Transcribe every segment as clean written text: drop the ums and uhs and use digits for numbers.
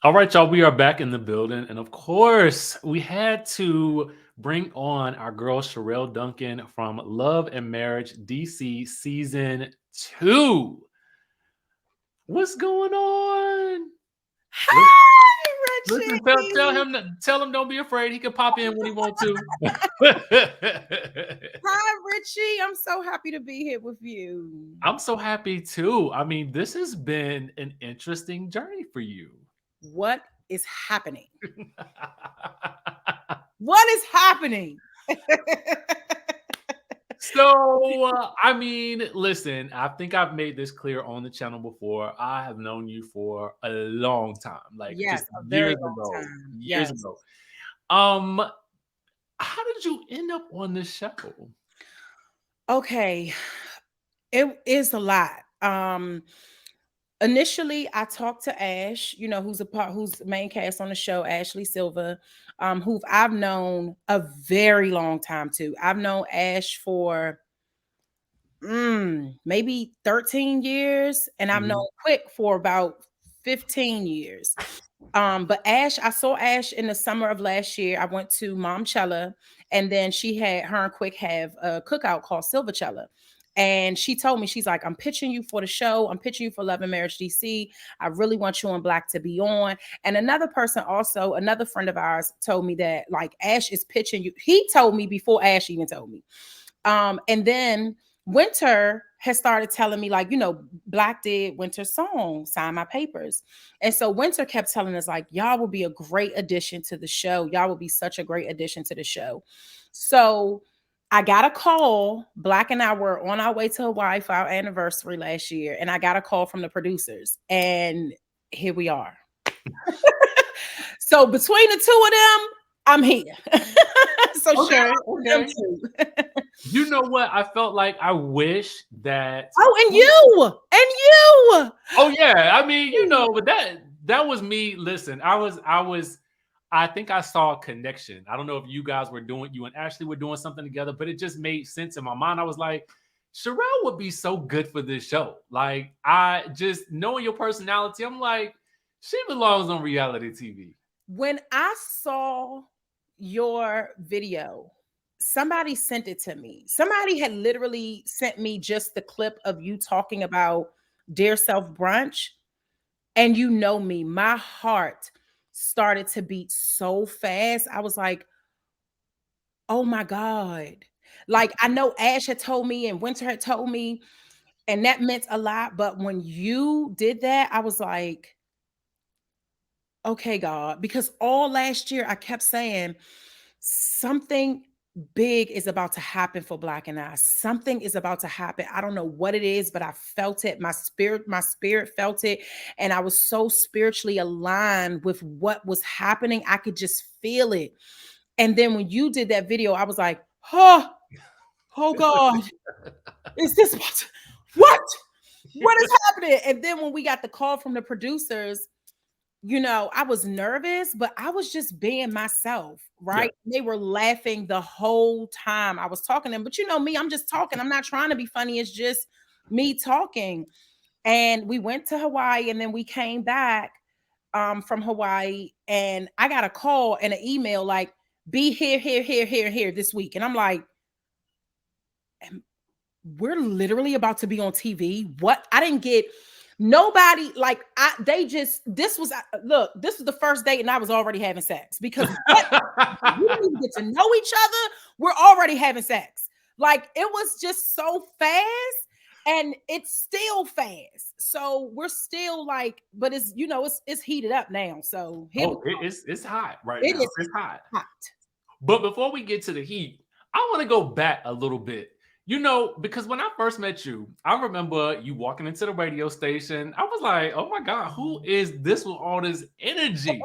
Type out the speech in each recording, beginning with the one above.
All right, y'all, we are back in the building. And of course, we had to bring on our girl Sherrell Duncan from Love and Marriage DC season 2. What's going on? Listen, Hi, listen, tell Richie. him tell him don't be afraid. He can pop in when he want to. Hi, Richie. I'm so happy to be here with you. I'm so happy too. I mean, this has been an interesting journey for you. What is happening? What is happening? I mean, listen, I think I've made this clear on the channel before. I have known you for a long time, like Yes, just a very years long ago, time. years Yes. ago. Um, how did you end up on this show? Okay. It is a lot. Initially I talked to Ash, who's main cast on the show, Ashley Silva, who I've known a very long time too. I've known Ash for maybe 13 years, and I've known Mhm. Quick for about 15 years. But Ash, I saw Ash in the summer of last year. I went to Momchella, and then her and Quick have a cookout called Silverchella. And she told me, she's like, I'm pitching you for the show. I'm pitching you for Love and Marriage DC. I really want you and Black to be on. And another person also, another friend of ours told me that like Ash is pitching you. He told me before Ash even told me. And then Winter has started telling me, like, Black did Winter's song, Sign My Papers. And so Winter kept telling us, like, y'all will be a great addition to the show. Y'all will be such a great addition to the show. So I got a call. Black and I were on our way to Hawaii for our anniversary last year. And I got a call from the producers. And here we are. So between the two of them, I'm here. So Okay, shout out to them okay. too. You know what? I felt like I wish that. Oh, and you. Oh yeah, I mean, but that was me. Listen, I think I saw a connection. I don't know if you and Ashley were doing something together, but it just made sense in my mind. I was like, Sherrell would be so good for this show. Like, I just knowing your personality, I'm like, she belongs on reality TV. When I saw your video, somebody sent it to me. Somebody had literally sent me just the clip of you talking about Dear Self Brunch. And you know me, my heart started to beat so fast. I was like, oh my God. Like, I know Ash had told me and Winter had told me, and that meant a lot. But when you did that, I was like, okay, God, because all last year I kept saying something big is about to happen for Black and I. Something is about to happen. I don't know what it is, but I felt it. My spirit felt it. And I was so spiritually aligned with what was happening. I could just feel it. And then when you did that video, I was like, oh God, is this what? What is happening? And then when we got the call from the producers, I was nervous, but I was just being myself, Yeah. right? They were laughing the whole time I was talking to them. But you know me, I'm just talking. I'm not trying to be funny. It's just me talking. And we went to Hawaii and then we came back from Hawaii and I got a call and an email like, be here this week. And I'm like, we're literally about to be on TV. What? I didn't get nobody like they just this was look, this was the first date and I was already having sex because what? We didn't even get to know each other. We're already having sex. Like it was just so fast and it's still fast. So we're still like, but it's heated up now. So here we Oh, go. it's hot right It now. is It's hot. hot. But before we get to the heat, I want to go back a little bit. Because when I first met you, I remember you walking into the radio station. I was like, oh my God, who is this with all this energy?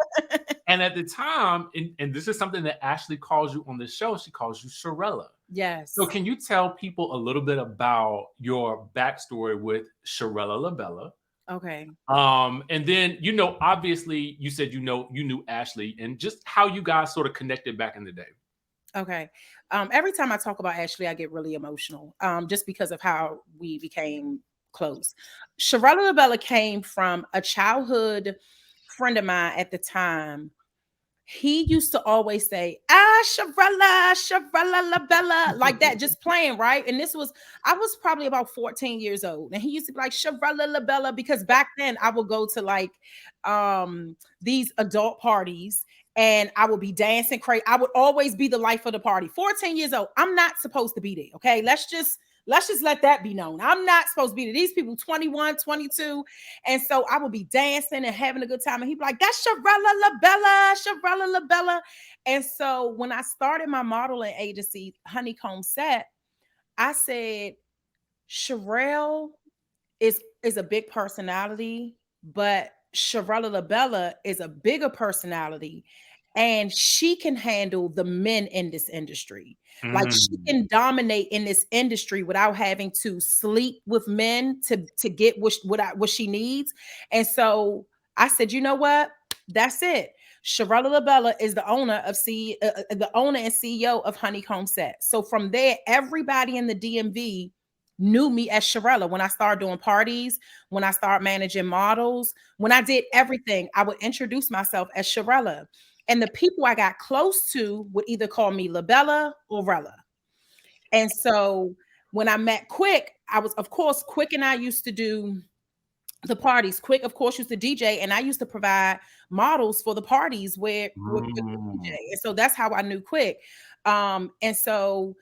And at the time, and this is something that Ashley calls you on the show, she calls you Sherella. So Yes. can you tell people a little bit about your backstory with Sherella LaBella? Okay. And then, obviously you said you knew Ashley and just how you guys sort of connected back in the day. Okay. Every time I talk about Ashley, I get really emotional just because of how we became close. Sherrell Bella came from a childhood friend of mine at the time, he used to always say, Sherrell la Bella, like that, just playing, right? And I was probably about 14 years old. And he used to be like, Sherrell la Bella, because back then I would go to like these adult parties and I would be dancing crazy. I would always be the life of the party. 14 years old. I'm not supposed to be there. Okay. Let's just let that be known. I'm not supposed to be there. These people 21, 22. And so I would be dancing and having a good time. And he'd be like, that's Sherrell la Bella, Sherrell la Bella. And so when I started my modeling agency, Honeycomb Set, I said, Sherrell is a big personality, but Sherrell la Bella is a bigger personality. And she can handle the men in this industry. Like she can dominate in this industry without having to sleep with men to get what she needs. And so I said, you know what? That's it. Sherrell la Bella is the owner and CEO of Honeycomb Set. So from there, everybody in the DMV knew me as Sherrell. When I started doing parties, when I started managing models, when I did everything, I would introduce myself as Sherrell. And the people I got close to would either call me LaBella or Rella. And so when I met Quick, of course, Quick and I used to do the parties. Quick, of course, used to DJ, and I used to provide models for the parties where Quick DJ. And so that's how I knew Quick. And so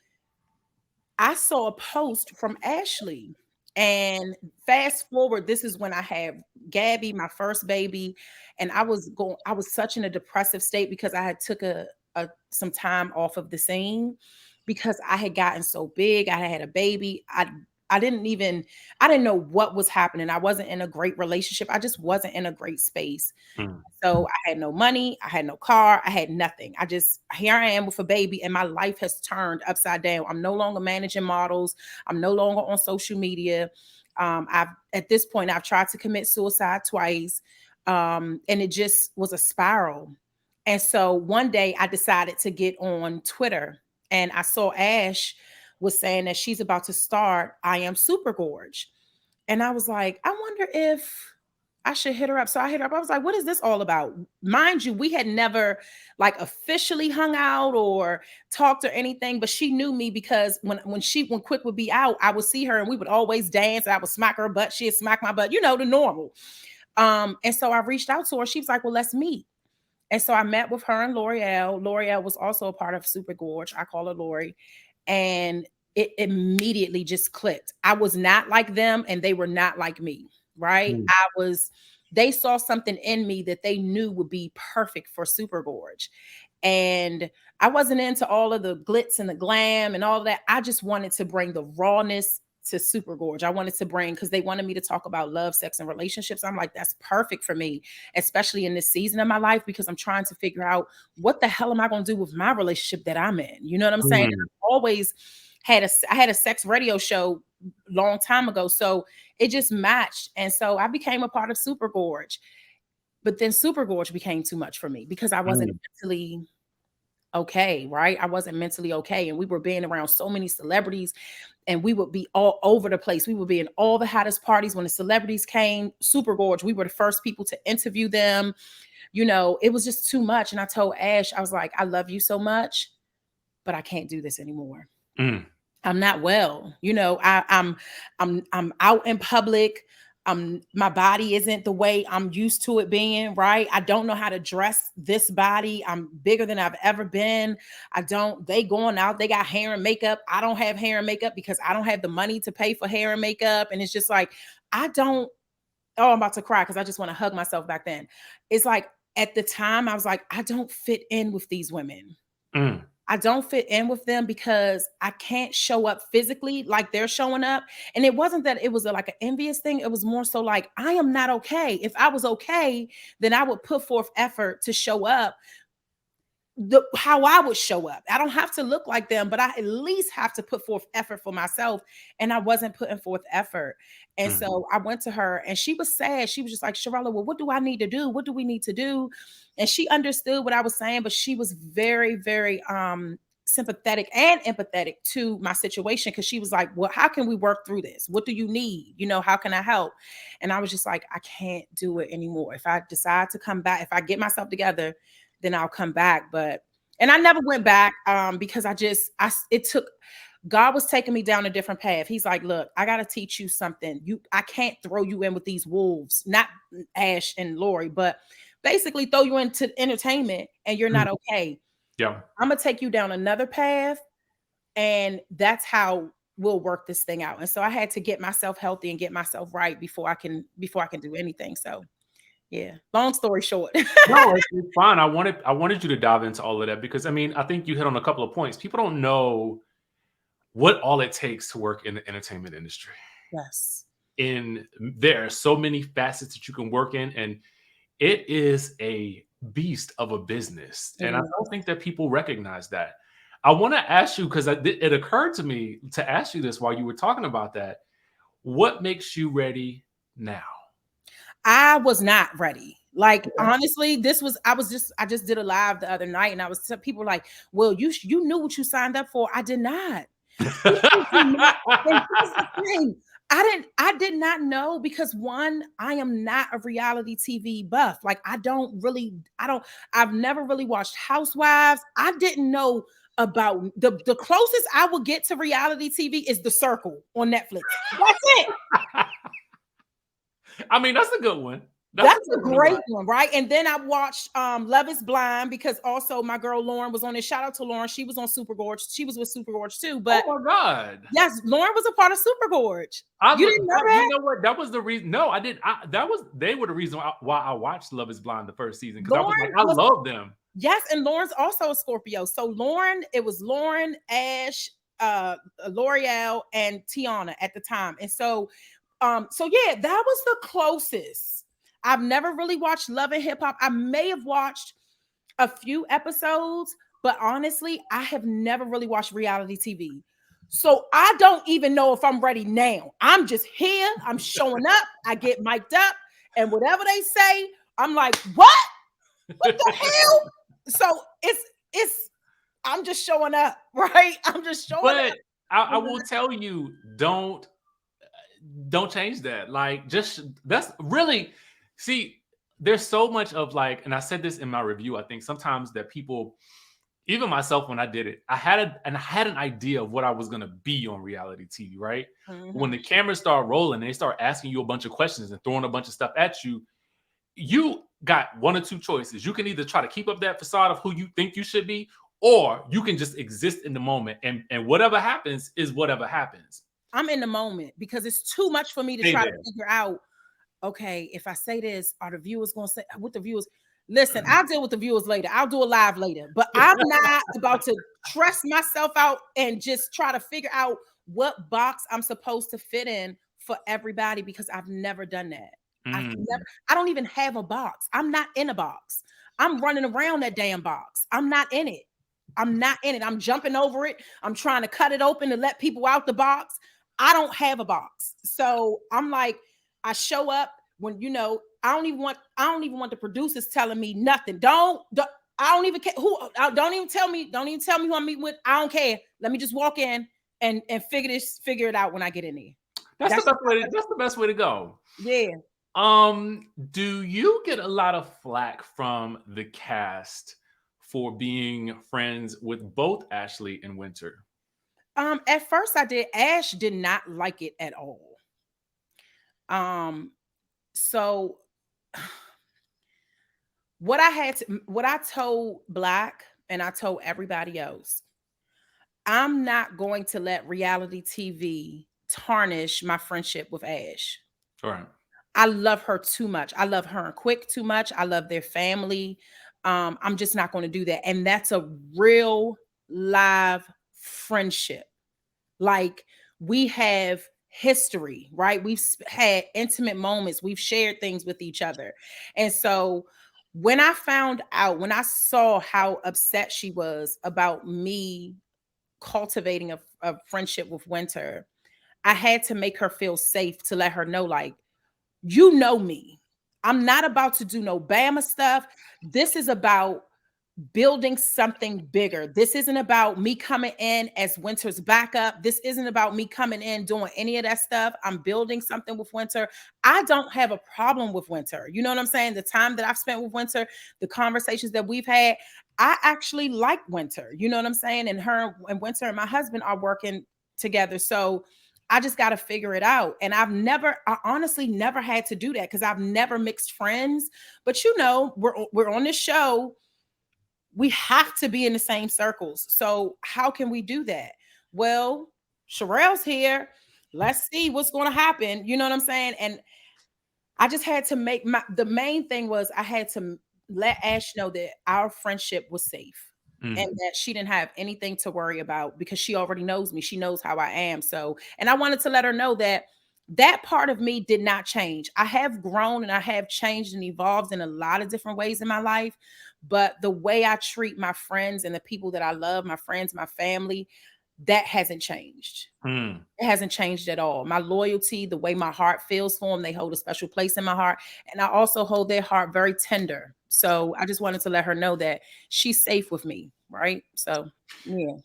I saw a post from Ashley. And fast forward, this is when I had Gabby, my first baby, and I was such in a depressive state because I had took some time off of the scene because I had gotten so big. I had a baby. I didn't know what was happening. I wasn't in a great relationship. I just wasn't in a great space. So I had no money. I had no car. I had nothing. Here I am with a baby and my life has turned upside down. I'm no longer managing models. I'm no longer on social media. At this point, I've tried to commit suicide twice. And it just was a spiral. And so one day I decided to get on Twitter and I saw Ash was saying that she's about to start I Am Super Gorge. And I was like, I wonder if I should hit her up. So I hit her up. I was like, what is this all about? Mind you, we had never like officially hung out or talked or anything, but she knew me because when Quick would be out, I would see her and we would always dance. I would smack her butt. She'd smack my butt, the normal. And so I reached out to her. She was like, well, let's meet. And so I met with her and L'Oreal. L'Oreal was also a part of Super Gorge. I call her Lori. And it immediately just clicked. I was not like them and they were not like me, right? They saw something in me that they knew would be perfect for Super Gorge. And I wasn't into all of the glitz and the glam and all of that. I just wanted to bring the rawness to Super Gorge. I wanted to bring, because they wanted me to talk about love, sex, and relationships. I'm like, that's perfect for me, especially in this season of my life, because I'm trying to figure out what the hell am I going to do with my relationship that I'm in? You know what I'm saying? I've always I had a sex radio show long time ago. So it just matched. And so I became a part of Super Gorge. But then Super Gorge became too much for me because I wasn't mentally okay, right? I wasn't mentally okay. And we were being around so many celebrities and we would be all over the place. We would be in all the hottest parties when the celebrities came. Super Gorge, we were the first people to interview them. It was just too much. And I told Ash, I was like, I love you so much, but I can't do this anymore. I'm not well. I'm out in public. My body isn't the way I'm used to it being, right? I don't know how to dress this body. I'm bigger than I've ever been. They going out, they got hair and makeup. I don't have hair and makeup because I don't have the money to pay for hair and makeup. And it's just like, I'm about to cry because I just want to hug myself back then. It's like, at the time I was like, I don't fit in with these women. I don't fit in with them because I can't show up physically like they're showing up. And it wasn't that it was like an envious thing. It was more so like, I am not okay. If I was okay, then I would put forth effort to show up how I would show up. I don't have to look like them, but I at least have to put forth effort for myself. And I wasn't putting forth effort. And so I went to her and she was sad. She was just like, Sherrell, well, what do I need to do? What do we need to do? And she understood what I was saying, but she was very, very sympathetic and empathetic to my situation, because she was like, well, how can we work through this? What do you need? You know, how can I help? And I was just like, I can't do it anymore. If I decide to come back, if I get myself together, then I'll come back. And I never went back because God was taking me down a different path. He's like, look, I got to teach you something. I can't throw you in with these wolves, not Ash and Lori, but basically throw you into entertainment and you're not okay. Yeah. I'm going to take you down another path, and that's how we'll work this thing out. And so I had to get myself healthy and get myself right before I can do anything. So yeah, long story short. No, it's fine. I wanted you to dive into all of that because I mean, I think you hit on a couple of points. People don't know what all it takes to work in the entertainment industry. Yes. There are so many facets that you can work in, and it is a beast of a business. And I don't think that people recognize that. I want to ask you, because it occurred to me to ask you this while you were talking about that. What makes you ready now? I was not ready. Like, honestly, I just did a live the other night, and people were like, well, you knew what you signed up for. I did not. I did not know, because one, I am not a reality TV buff. Like, I've never really watched Housewives. I didn't know about the closest I would get to reality TV is The Circle on Netflix. That's it. I mean, that's a good one. That's a great one, right? And then I watched Love is Blind, because also my girl Lauren was on it. Shout out to Lauren. She was on Super Gorge. She was with Super Gorge too. But oh my God. Yes, Lauren was a part of Super Gorge. You didn't know that? You know what? That was the reason. No, I didn't. They were the reason why I watched Love is Blind the first season, because I was like, I love them. Yes, and Lauren's also a Scorpio. So it was Lauren, Ash, L'Oreal, and Tiana at the time. And so yeah, that was the closest. I've never really watched Love and Hip Hop. I may have watched a few episodes, but honestly, I have never really watched reality TV. So I don't even know if I'm ready now. I'm just here. I'm showing up. I get mic'd up, and whatever they say, I'm like, what? What the hell? So I'm just showing up, right? I'm just showing up. I will tell you, don't change that. Like, that's really, see, there's so much of like, and I said this in my review, I think sometimes that people, even myself, when I did it, I had an idea of what I was going to be on reality TV, right? Mm-hmm. When the cameras start rolling and they start asking you a bunch of questions and throwing a bunch of stuff at you, you got one or two choices. You can either try to keep up that facade of who you think you should be, or you can just exist in the moment, and whatever happens is whatever happens. I'm in the moment because it's too much for me to try to figure out, okay, if I say this, are the viewers going to say what the viewers? Listen, I'll deal with the viewers later. I'll do a live later, but I'm not about to stress myself out and just try to figure out what box I'm supposed to fit in for everybody, because I've never done that. I don't even have a box. I'm not in a box. I'm running around that damn box. I'm not in it. I'm jumping over it. I'm trying to cut it open to let people out the box. I don't have a box. So I'm like, I show up when, I don't even want the producers telling me nothing. I don't even care don't even tell me who I'm meeting with. I don't care. Let me just walk in and figure it out when I get in there. That's the best way to go. Yeah. Do you get a lot of flack from the cast for being friends with both Ashley and Winter? At first I did. Ash did not like it at all. So what I told Black, and I told everybody else, I'm not going to let reality TV tarnish my friendship with Ash. All right. I love her too much. I love her and Quick too much. I love their family. I'm just not going to do that. And that's a real live friendship. Like, we have history, right? We've had intimate moments. We've shared things with each other. And so when I saw how upset she was about me cultivating a friendship with Winter, I had to make her feel safe, to let her know, like, you know me. I'm not about to do no Bama stuff. This is about building something bigger. This isn't about me coming in as Winter's backup. This isn't about me coming in doing any of that stuff. I'm building something with Winter. I don't have a problem with Winter. You know what I'm saying? The time that I've spent with Winter, the conversations that we've had, I actually like Winter. You know what I'm saying? And her and Winter and my husband are working together. So I just got to figure it out. And I honestly never had to do that because I've never mixed friends. But you know, we're on this show. We have to be in the same circles. So how can we do that? Well, Sherrell's here. Let's see what's going to happen. You know what I'm saying? And I just had to the main thing was I had to let Ash know that our friendship was safe and that she didn't have anything to worry about because she already knows me. She knows how I am. So, and I wanted to let her know that that part of me did not change. I have grown and I have changed and evolved in a lot of different ways in my life. But the way I treat my friends and the people that I love, my friends, my family, that hasn't changed. It hasn't changed at all. My loyalty, the way my heart feels for them, they hold a special place in my heart. And I also hold their heart very tender. So I just wanted to let her know that she's safe with me. Right. So, yeah.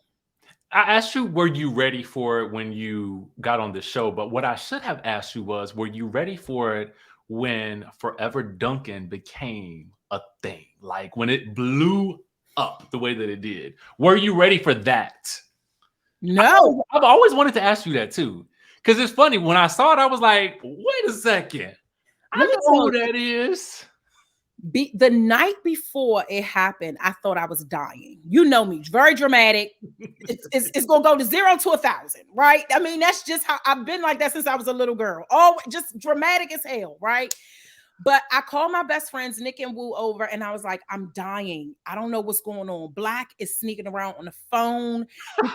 I asked you, were you ready for it when you got on the show? But what I should have asked you was, were you ready for it when Forever Duncan became a thing? Like when it blew up the way that it did. Were you ready for that? No. I've always wanted to ask you that too. Because it's funny. When I saw it, I was like, wait a second. I know who that is. The night before it happened, I thought I was dying. You know me, very dramatic. It's gonna go to 0 to 1,000, right? I mean, that's just how I've been like that since I was a little girl. Oh, just dramatic as hell, right? But I called my best friends, Nick and Woo, over, and I was like, I'm dying. I don't know what's going on. Black is sneaking around on the phone.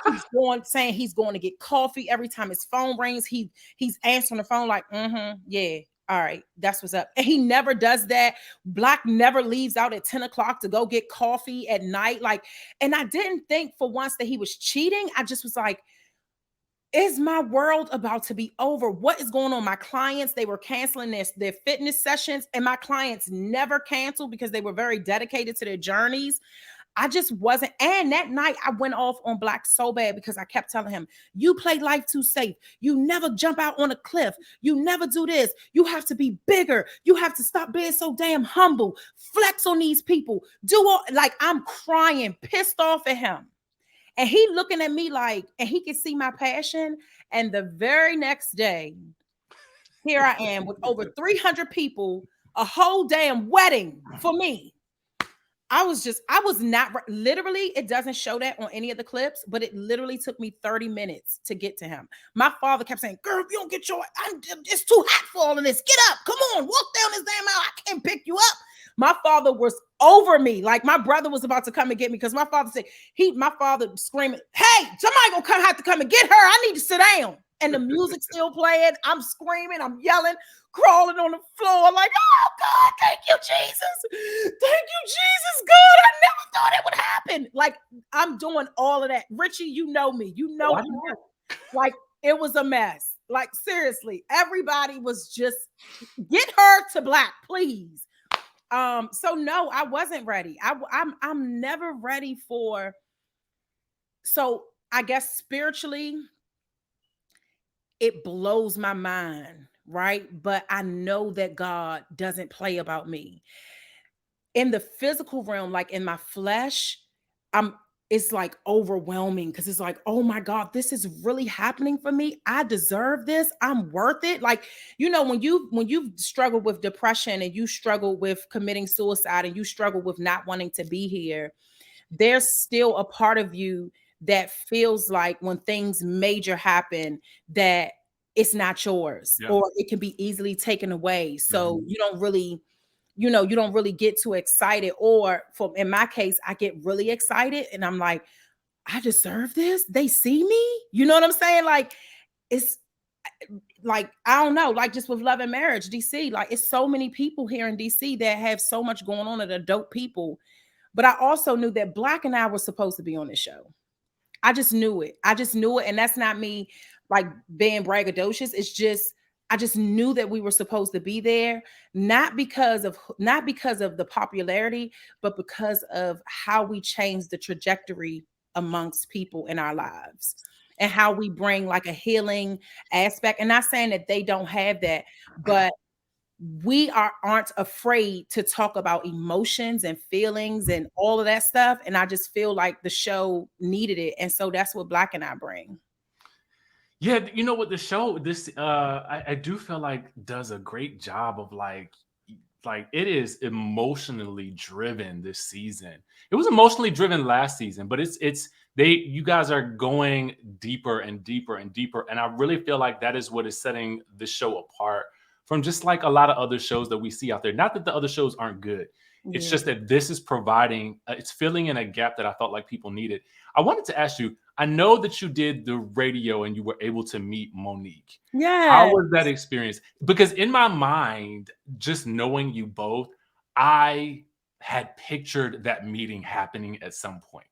He's saying he's going to get coffee every time his phone rings. He's answering the phone like, yeah. All right, that's what's up. And he never does that. Black never leaves out at 10 o'clock to go get coffee at night. Like, and I didn't think for once that he was cheating. I just was like, is my world about to be over? What is going on? My clients, they were canceling their fitness sessions, and my clients never canceled because they were very dedicated to their journeys. I just wasn't. And that night I went off on Black so bad because I kept telling him, you play life too safe. You never jump out on a cliff. You never do this. You have to be bigger. You have to stop being so damn humble. Flex on these people. Do all, like, I'm crying, pissed off at him. And he looking at me like, and he can see my passion. And the very next day, here I am with over 300 people, a whole damn wedding for me. I was not, literally, it doesn't show that on any of the clips, but it literally took me 30 minutes to get to him. My father kept saying, girl, if you don't get it's too hot for all of this. Get up, come on, walk down this damn aisle. I can't pick you up. My father was over me. Like my brother was about to come and get me because my father said, my father screaming, hey, somebody gonna have to come and get her. I need to sit down. And the music's still playing. I'm screaming, I'm yelling, crawling on the floor like, oh God, thank you, Jesus. Thank you, Jesus. God, I never thought it would happen. Like I'm doing all of that. Richie, you know me. You know me. Like it was a mess. Like seriously, everybody was just, get her to Black, please. So no, I wasn't ready. I'm never ready for, so I guess spiritually, it blows my mind, right? But I know that God doesn't play about me. In the physical realm, like in my flesh, it's like overwhelming because it's like, oh my God, this is really happening for me. I deserve this. I'm worth it. Like, you know, when you struggle with depression and you struggle with committing suicide and you struggle with not wanting to be here, there's still a part of you that feels like when things major happen that it's not yours, or it can be easily taken away. So you don't really get too excited, or in my case, I get really excited and I'm like, I deserve this. They see me. You know what I'm saying? Like, it's like, I don't know, like just with Love and Marriage, DC, like it's so many people here in DC that have so much going on that are dope people. But I also knew that Black and I were supposed to be on this show. I just knew it. And that's not me like being braggadocious. It's just, I just knew that we were supposed to be there, not because of the popularity, but because of how we changed the trajectory amongst people in our lives and how we bring like a healing aspect. And not saying that they don't have that, but we aren't afraid to talk about emotions and feelings and all of that stuff. And I just feel like the show needed it. And so that's what Black and I bring. Yeah, you know what, the show, this I do feel like does a great job of like it is emotionally driven this season. It was emotionally driven last season, but you guys are going deeper and deeper and deeper. And I really feel like that is what is setting the show apart from just like a lot of other shows that we see out there. Not that the other shows aren't good. It's just that this is providing, it's filling in a gap that I felt like people needed. I wanted to ask you, I know that you did the radio and you were able to meet Monique. Yeah. How was that experience? Because in my mind, just knowing you both, I had pictured that meeting happening at some point.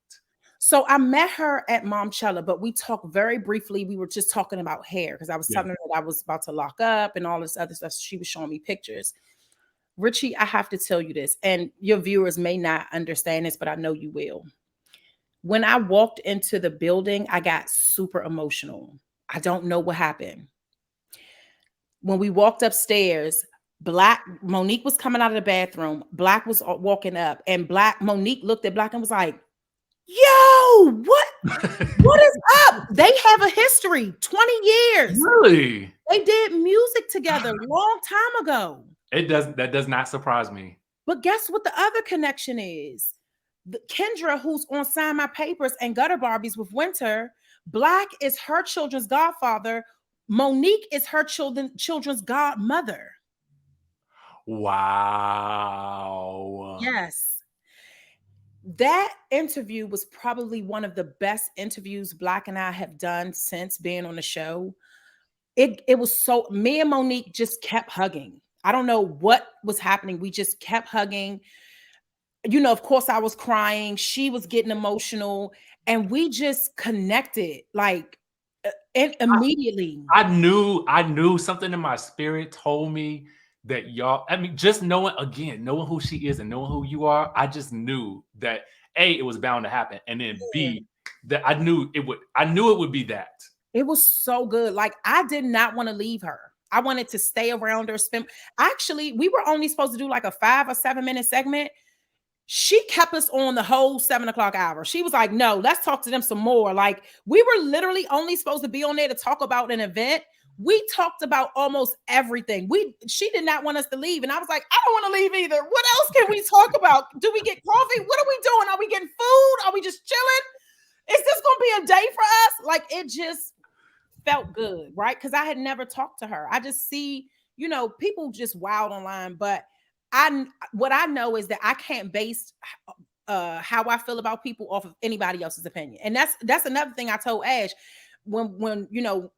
So I met her at Momchella, but we talked very briefly. We were just talking about hair because I was telling her that I was about to lock up and all this other stuff. She was showing me pictures. Richie, I have to tell you this, and your viewers may not understand this, but I know you will. When I walked into the building, I got super emotional. I don't know what happened. When we walked upstairs, Monique was coming out of the bathroom. Black was walking up, and Monique looked at Black and was like, yo, what is up? They have a history, 20 years. Really? They did music together a long time ago. That does not surprise me. But guess what the other connection is? Kendra, who's on Sign My Papers and Gutter Barbies with Winter, Black is her children's godfather. Monique is her children's godmother. Wow. Yes. That interview was probably one of the best interviews Black and I have done since being on the show. It was so, me and Monique just kept hugging. I don't know what was happening. We just kept hugging. You know, of course I was crying. She was getting emotional and we just connected like immediately. I knew something in my spirit told me that y'all, I mean, just knowing who she is and knowing who you are, I just knew that A, it was bound to happen. And then B, that I knew it would be that. It was so good. Like, I did not want to leave her. I wanted to stay around her. Actually, we were only supposed to do like a 5 or 7 minute segment. She kept us on the whole 7 o'clock hour. She was like, no, let's talk to them some more. Like, we were literally only supposed to be on there to talk about an event. We talked about almost everything. She did not want us to leave. And I was like, I don't want to leave either. What else can we talk about? Do we get coffee? What are we doing? Are we getting food? Are we just chilling? Is this going to be a day for us? Like, it just felt good, right? Because I had never talked to her. I just see, you know, people just wild online, but what I know is that I can't base how I feel about people off of anybody else's opinion. And that's another thing I told Ash when you know,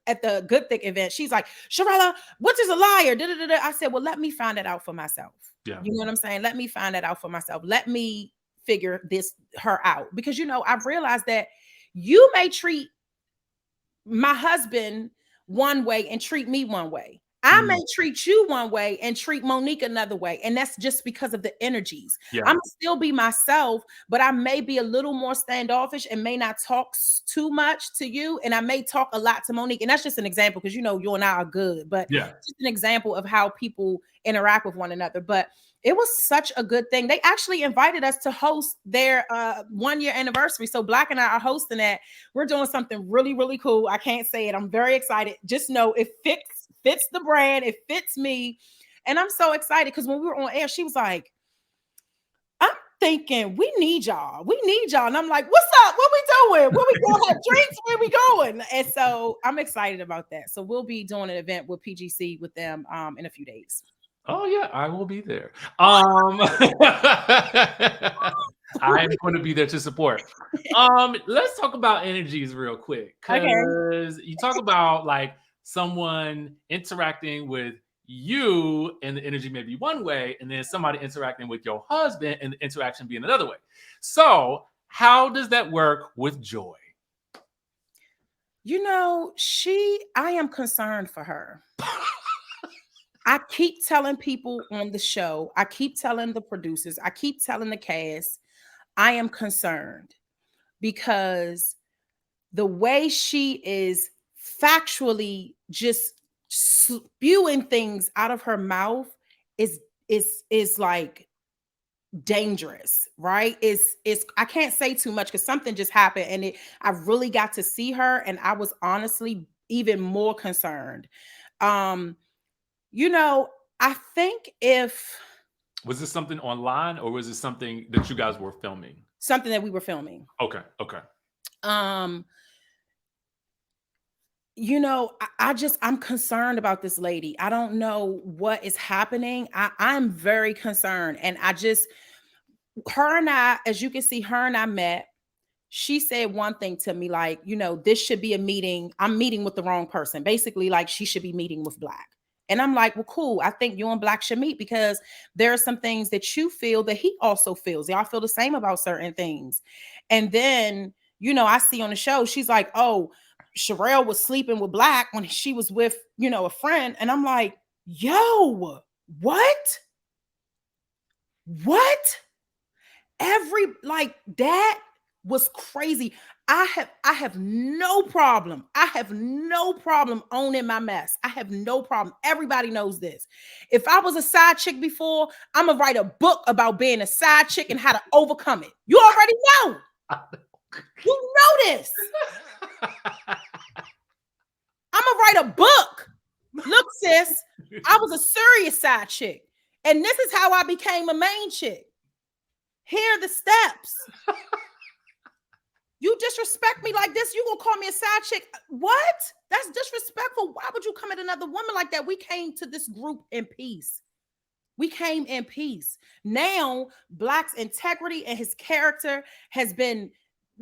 at the Good Thick event, she's like, Sherrell, what is a liar? I said, well, let me find it out for myself. Yeah. You know what I'm saying? Let me find that out for myself. Let me figure her out. Because, you know, I've realized that you may treat my husband one way and treat me one way. I may treat you one way and treat Monique another way. And that's just because of the energies. Yeah. I'm still be myself, but I may be a little more standoffish and may not talk too much to you. And I may talk a lot to Monique. And that's just an example because, you know, you and I are good, but just an example of how people interact with one another. But it was such a good thing. They actually invited us to host their 1 year anniversary. So Black and I are hosting that. We're doing something really, really cool. I can't say it. I'm very excited. Just know it fits the brand. It fits me. And I'm so excited because when we were on air, she was like, I'm thinking we need y'all. And I'm like, what's up? What we doing? Where we going to have drinks? Where we going? And so I'm excited about that. So we'll be doing an event with PGC with them in a few days. Oh yeah, I will be there. I am going to be there to support. Let's talk about energies real quick because you talk about like someone interacting with you and the energy may be one way, and then somebody interacting with your husband and the interaction being another way. So how does that work with Joi? You know, I am concerned for her. I keep telling people on the show, I keep telling the producers, I keep telling the cast, I am concerned because the way she is factually just spewing things out of her mouth is is like dangerous, right? It's I can't say too much because something just happened and I really got to see her and I was honestly even more concerned. Um, you know, I think if Was this something online or was it something that you guys were filming? something that we were filming. Okay, okay. Um, you know, I'm concerned about this lady. I don't know what is happening. I'm very concerned. And her and I, as you can see, her and I met. She said one thing to me, like, you know, this should be a meeting. I'm meeting with the wrong person. Basically, like she should be meeting with Black. And I'm like, well, cool. I think you and Black should meet because there are some things that you feel that he also feels. Y'all feel the same about certain things. And then, you know, I see on the show, she's like, oh, Sherrell was sleeping with Black when she was with, you know, a friend. And I'm like, yo, what? What? Like that was crazy. I have no problem. I have no problem owning my mess. I have no problem. Everybody knows this. If I was a side chick before, I'm gonna write a book about being a side chick and how to overcome it. You already know. You know this. I'm gonna write a book. Look, sis, I was a serious side chick, and this is how I became a main chick. Here are the steps. You disrespect me like this, you gonna call me a side chick? What? That's disrespectful. Why would you come at another woman like that? We came to this group in peace. We came in peace. Now, Black's integrity and his character has been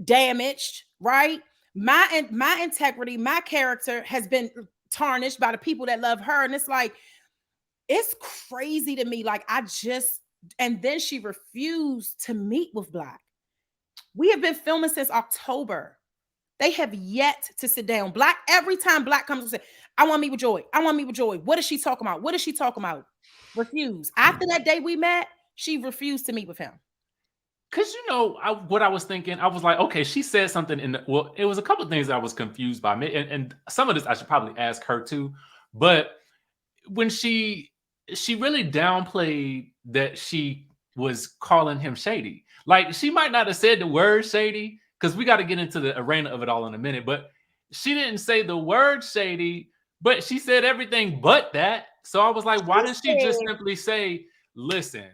damaged, right? My integrity, my character has been tarnished by the people that love her. And it's like, it's crazy to me. Like, and then she refused to meet with Black. We have been filming since October. They have yet to sit down. Black, every time Black comes and says, I want to meet with Joi. I want to meet with Joi. What is she talking about? What is she talking about? Refuse. After that day we met, she refused to meet with him. Because, you know, what I was thinking, I was like, okay, she said something well, it was a couple of things that I was confused by. And some of this I should probably ask her too. But when she really downplayed that she was calling him shady. Like, she might not have said the word shady, because we got to get into the arena of it all in a minute, but she didn't say the word shady, but she said everything but that. So I was like, why didn't she just simply say, listen,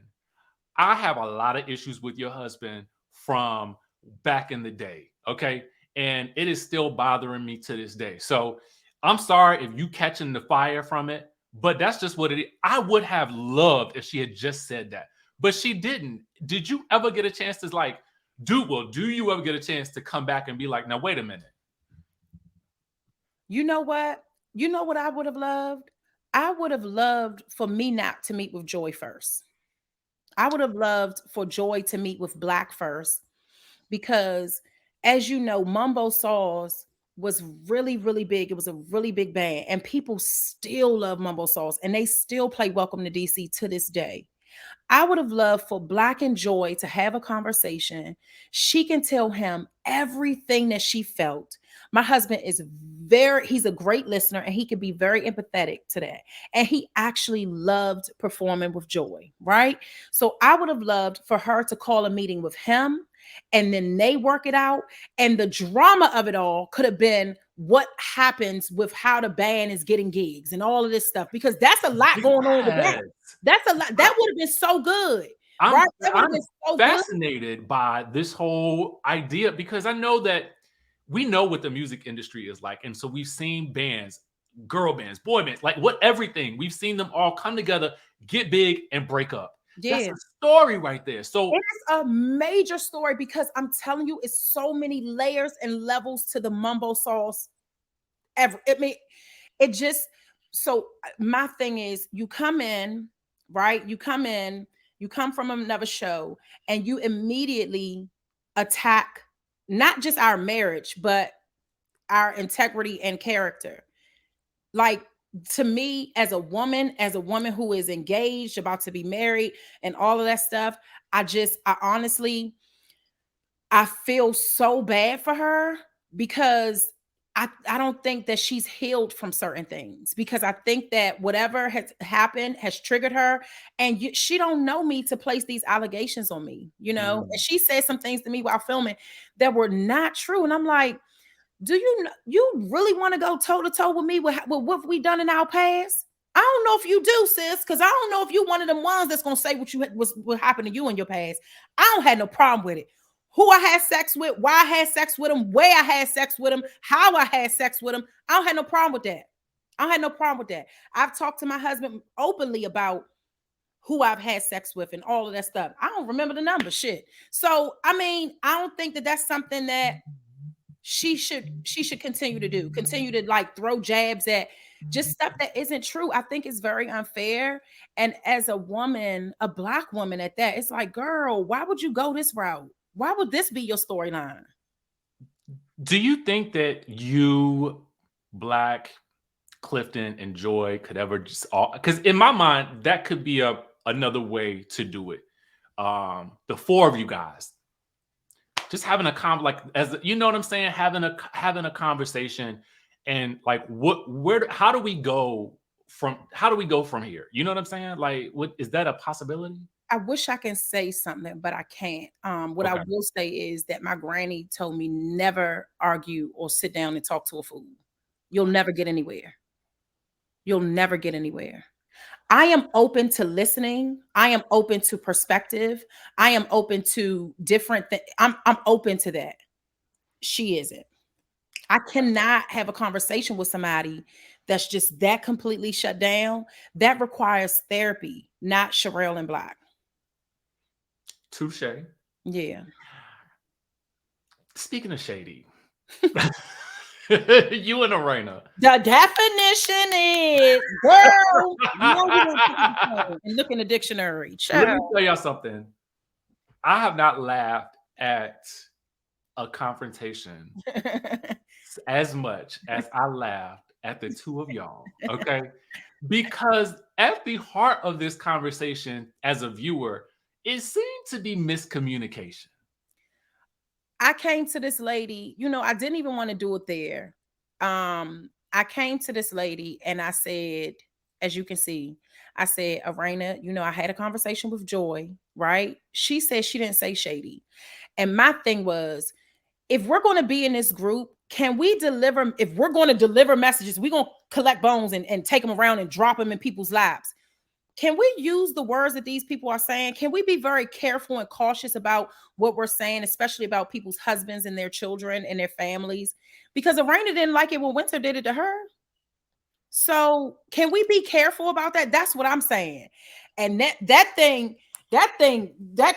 I have a lot of issues with your husband from back in the day, okay? And it is still bothering me to this day. So I'm sorry if you catching the fire from it, but that's just what it is. I would have loved if she had just said that, but she didn't. Did you ever get a chance to do you ever get a chance to come back and be like, now, wait a minute? You know what? You know what I would have loved? I would have loved for me not to meet with Joi first. I would have loved for Joi to meet with Black first because, as you know, Mumbo Sauce was really, really big. It was a really big band, and people still love Mumbo Sauce, and they still play Welcome to DC to this day. I would have loved for Black and Joi to have a conversation. She can tell him everything that she felt. My husband he's a great listener and he can be very empathetic to that. And he actually loved performing with Joi, right? So I would have loved for her to call a meeting with him and then they work it out. And the drama of it all could have been what happens with how the band is getting gigs and all of this stuff, because that's a lot going on with that. That's a lot. That would have been so good. I'm fascinated by this whole idea because I know that we know what the music industry is like. And so we've seen bands, girl bands, boy bands, like everything. We've seen them all come together, get big, and break up. Yeah. That's a story right there. So it's a major story because I'm telling you, it's so many layers and levels to the Mumbo Sauce. So my thing is, you come in, right? You come from another show and you immediately attack not just our marriage, but our integrity and character. Like, to me, as a woman who is engaged, about to be married, and all of that stuff, I honestly, I feel so bad for her, because I don't think that she's healed from certain things, because I think that whatever has happened has triggered her, and she don't know me to place these allegations on me, and she said some things to me while filming that were not true. And I'm like, do you really want to go toe to toe with me with what we done in our past? I don't know if you do, sis, because I don't know if you one of them ones that's gonna say what happened to you in your past. I don't have no problem with it. Who I had sex with, why I had sex with him, where I had sex with him, how I had sex with him. I don't have no problem with that. I don't have no problem with that. I've talked to my husband openly about who I've had sex with and all of that stuff. I don't remember the number, shit. So, I mean, I don't think that that's something that she should continue to do. Continue to like throw jabs at just stuff that isn't true. I think it's very unfair. And as a woman, a Black woman at that, it's like, girl, why would you go this route? Why would this be your storyline? Do you think that you, Black, Clifton, and Joi could ever just because in my mind that could be another way to do it. The four of you guys just having a like, as you know what I'm saying, having a conversation, and like how do we go from here? You know what I'm saying? Like, what is that a possibility? I wish I can say something, but I can't. What I will say is that my granny told me never argue or sit down and talk to a fool. You'll never get anywhere. You'll never get anywhere. I am open to listening. I am open to perspective. I am open to different things. I'm open to that. She isn't. I cannot have a conversation with somebody that's just that completely shut down. That requires therapy, not Sherrell and Black. Touche. Yeah. Speaking of Shady, you and Erana. The definition is, girl, no, and look in the dictionary. Let me tell y'all something. I have not laughed at a confrontation as much as I laughed at the two of y'all. Okay. Because at the heart of this conversation, as a viewer, it seemed to be miscommunication. I came to this lady, I didn't even want to do it there. I came to this lady and I said, as you can see, I said, Erana, I had a conversation with Joi, right? She said she didn't say Shady. And my thing was, if we're going to be in this group, can we deliver? If we're going to deliver messages, we're going to collect bones and take them around and drop them in people's laps. Can we use the words that these people are saying? Can we be very careful and cautious about what we're saying, especially about people's husbands and their children and their families? Because Erana didn't like it when Winter did it to her. So can we be careful about that? That's what I'm saying. And that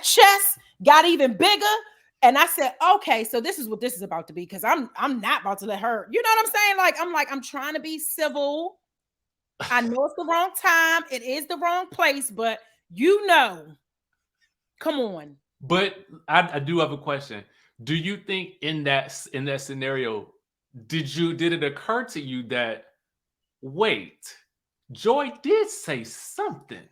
chest got even bigger. And I said, okay, so this is what this is about to be, because I'm not about to let her, you know what I'm saying? I'm trying to be civil. I know it's the wrong time. It is the wrong place, but come on. But I do have a question. Do you think in that scenario, did it occur to you that, wait, Joi did say something?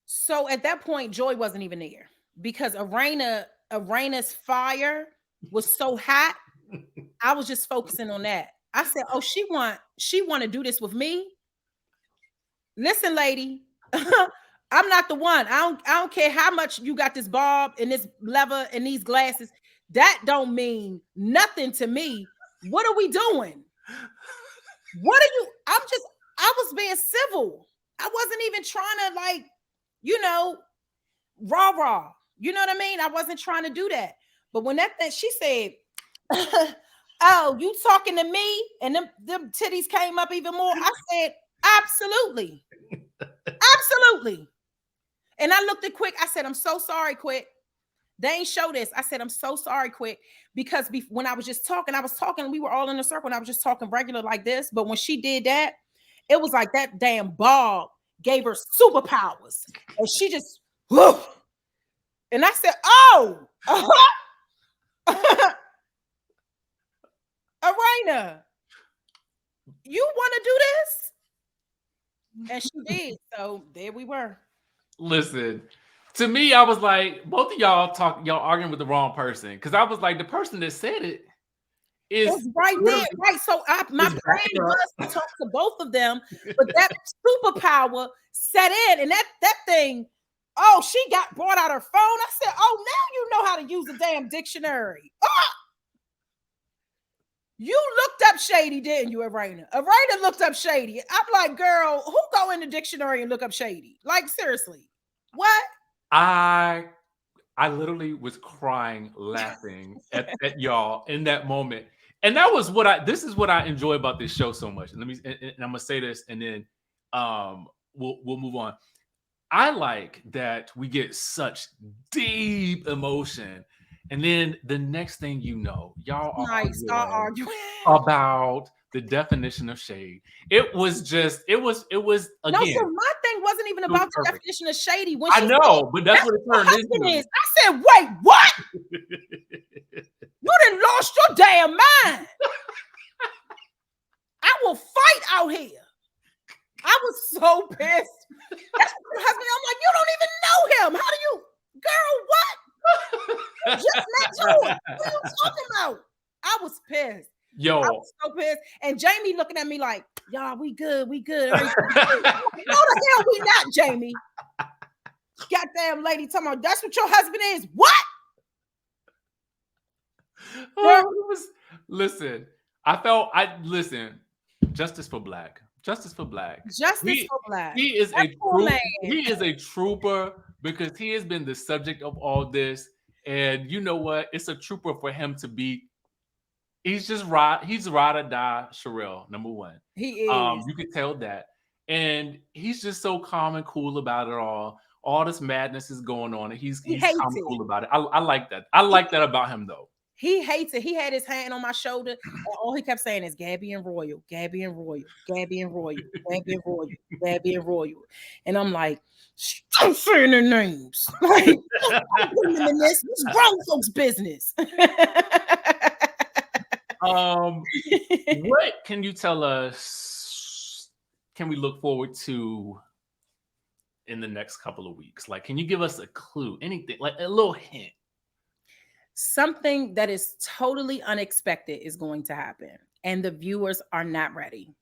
So at that point, Joi wasn't even there, because Erana's fire was so hot. I was just focusing on that. I said, oh, she want to do this with me. Listen, lady, I'm not the one. I don't care how much you got this bulb and this lever and these glasses. That don't mean nothing to me. What are we doing? What are you? I was being civil. I wasn't even trying to rah. You know what I mean? I wasn't trying to do that. But when that she said, oh, you talking to me? And them titties came up even more. I said, absolutely. Absolutely. And I looked at Quick. I said, I'm so sorry, Quick. They ain't show this. I said, I'm so sorry, Quick. Because when I was just talking, we were all in a circle and I was just talking regular like this. But when she did that, it was like that damn ball gave her superpowers. And she just, whoo. And I said, oh. Erana, you want to do this? And she did. So there we were. Listen, to me, I was like, both of y'all arguing with the wrong person. Because I was like, the person that said it is It's right there, right? So my brain was to talk to both of them, but that superpower set in, and that thing. Oh, she brought out her phone. I said, "Oh, now you know how to use a damn dictionary." Oh! You looked up Shady, didn't you, Erana? Erana looked up Shady. I'm like, girl, who go in the dictionary and look up Shady? Like, seriously, what? I literally was crying, laughing at y'all in that moment. And that was this is what I enjoy about this show so much. And I'm gonna say this and then we'll move on. I like that we get such deep emotion. And then the next thing you know, y'all are arguing about the definition of shade. It was again. No, so my thing wasn't even about the definition of shady. When I know, but that's what it turned into. I said, wait, what? You done lost your damn mind. I will fight out here. I was so pissed. That's my husband. I'm like, you don't even know him. How do you, girl, what? You just met Joy. What are you talking about? I was pissed. Yo. I was so pissed. And Jamie looking at me like, y'all, we good. No, the hell we not, Jamie. Goddamn lady talking about that's what your husband is. What? Listen, justice for Black. Justice for Black. He is a trooper because he has been the subject of all this. And you know what? It's a trooper for him to be. He's ride or die Sherrell, number one. He is. You could tell that. And he's just so calm and cool about it all. All this madness is going on, and he's calm and cool about it. I like that. I like that about him, though. He hates it. He had his hand on my shoulder, and all he kept saying is Gabby and Royal, Gabby and Royal, Gabby and Royal, Gabby and Royal, Gabby and Royal. And I'm like, stop saying their names. Like, I'm putting them in this. It's grown folks' business. What can you tell us? Can we look forward to in the next couple of weeks? Like, can you give us a clue? Anything, like a little hint? Something that is totally unexpected is going to happen, and the viewers are not ready.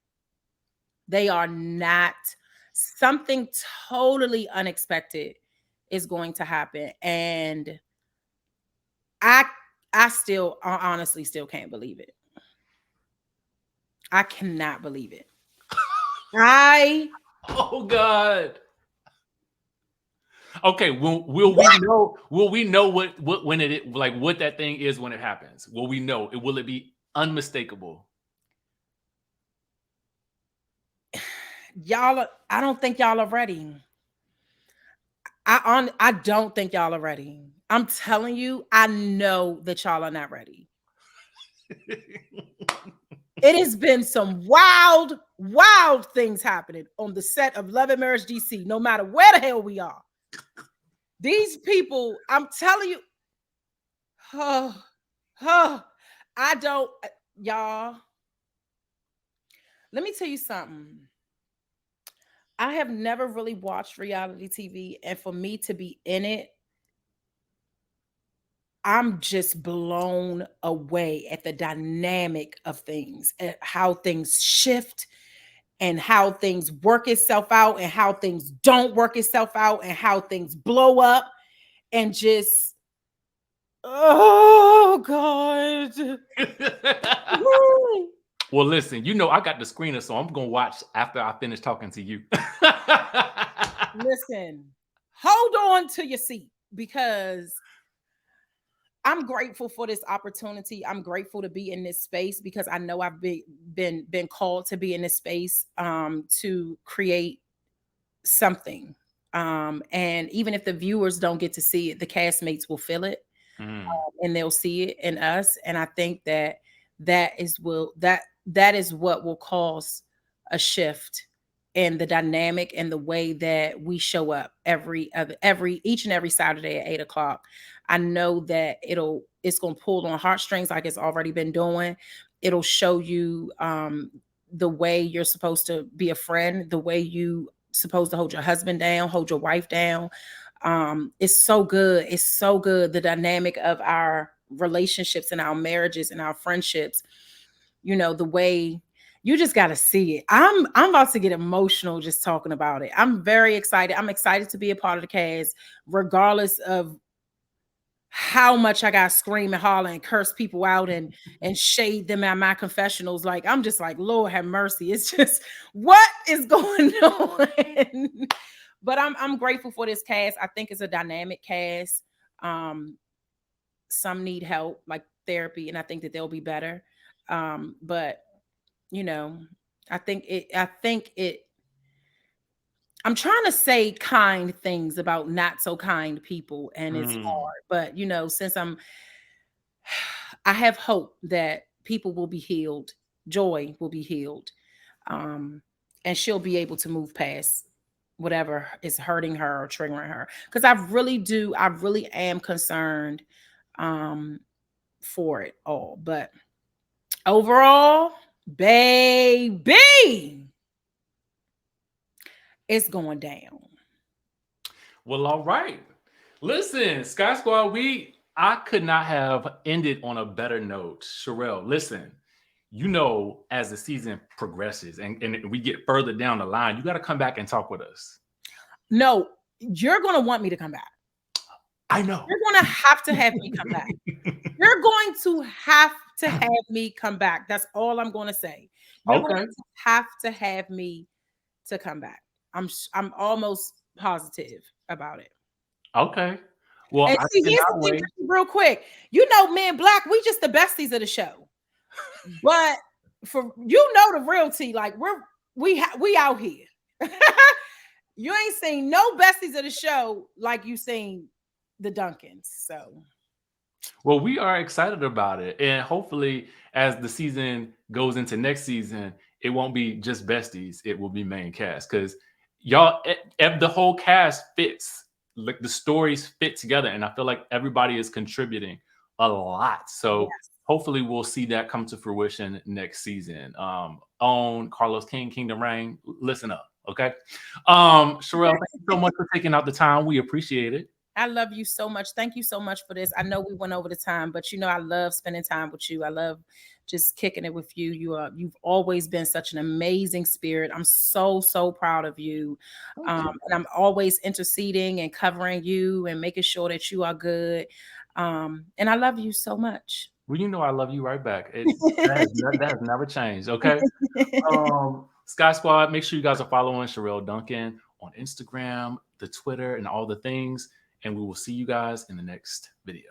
They are not. Something totally unexpected is going to happen, and I honestly still can't believe it. I cannot believe it. Oh God. Okay, will we know what when it like what that thing is when it happens? Will we know? Will it be unmistakable? Y'all, I don't think y'all are ready. I don't think y'all are ready. I'm telling you, I know that y'all are not ready. It has been some wild things happening on the set of Love and Marriage DC, no matter where the hell we are. These people, I'm telling you, I don't, y'all. Let me tell you something. I have never really watched reality TV, and for me to be in it, I'm just blown away at the dynamic of things, at how things shift and how things work itself out and how things don't work itself out and how things blow up and just, oh God. Well, listen, you know, I got the screener, so I'm going to watch after I finish talking to you. Listen, hold on to your seat because I'm grateful for this opportunity. I'm grateful to be in this space because I know I've been called to be in this space to create something. And even if the viewers don't get to see it, the castmates will feel it and they'll see it in us. And I think that is what will cause a shift in the dynamic and the way that we show up each and every Saturday at 8:00. I know that it's going to pull on heartstrings like it's already been doing. It'll show you the way you're supposed to be a friend, the way you supposed to hold your husband down, hold your wife down. It's so good. It's so good. The dynamic of our relationships and our marriages and our friendships, you know, the way you just got to see it. I'm about to get emotional just talking about it. I'm very excited. I'm excited to be a part of the cast, regardless of how much I got to scream and holler and curse people out and shade them at my confessionals. Like, I'm just like, Lord have mercy. It's just what is going on? But I'm grateful for this cast. I think it's a dynamic cast. Some need help, like therapy, and I think that they'll be better. But you know, I think it I'm trying to say kind things about not so kind people, and it's hard. But you know, since I have hope that people will be healed. Joi will be healed. And she'll be able to move past whatever is hurting her or triggering her. Because I really am concerned for it all. But overall, baby, it's going down. Well, all right. Listen, Skye Squad, I could not have ended on a better note. Sherrell, listen, you know, as the season progresses and we get further down the line, you got to come back and talk with us. No, you're going to want me to come back. I know. You're going to have to have me come back. You're going to have to have me come back. That's all I'm going to say. You're going to have me to come back. I'm almost positive about it. Okay. Well, and see, here's the thing, real quick. You know, me and Black, we just the besties of the show. But for you know the real tea, like we out here. You ain't seen no besties of the show like you seen the Duncans. So, well, we are excited about it, and hopefully, as the season goes into next season, it won't be just besties; it will be main cast because y'all, the whole cast fits. Like the stories fit together, and I feel like everybody is contributing a lot. So hopefully, we'll see that come to fruition next season. On Carlos King, Kingdom Reign, listen up. Okay. Sherrell, thank you so much for taking out the time. We appreciate it. I love you so much. Thank you so much for this. I know we went over the time, but you know, I love spending time with you. I love just kicking it with you. You've always been such an amazing spirit. I'm so proud of you. And I'm always interceding and covering you and making sure that you are good. And I love you so much. Well, you know, I love you right back. That has never changed. Okay. Skye Squad, make sure you guys are following Sherrell Duncan on Instagram, the Twitter, and all the things. And we will see you guys in the next video.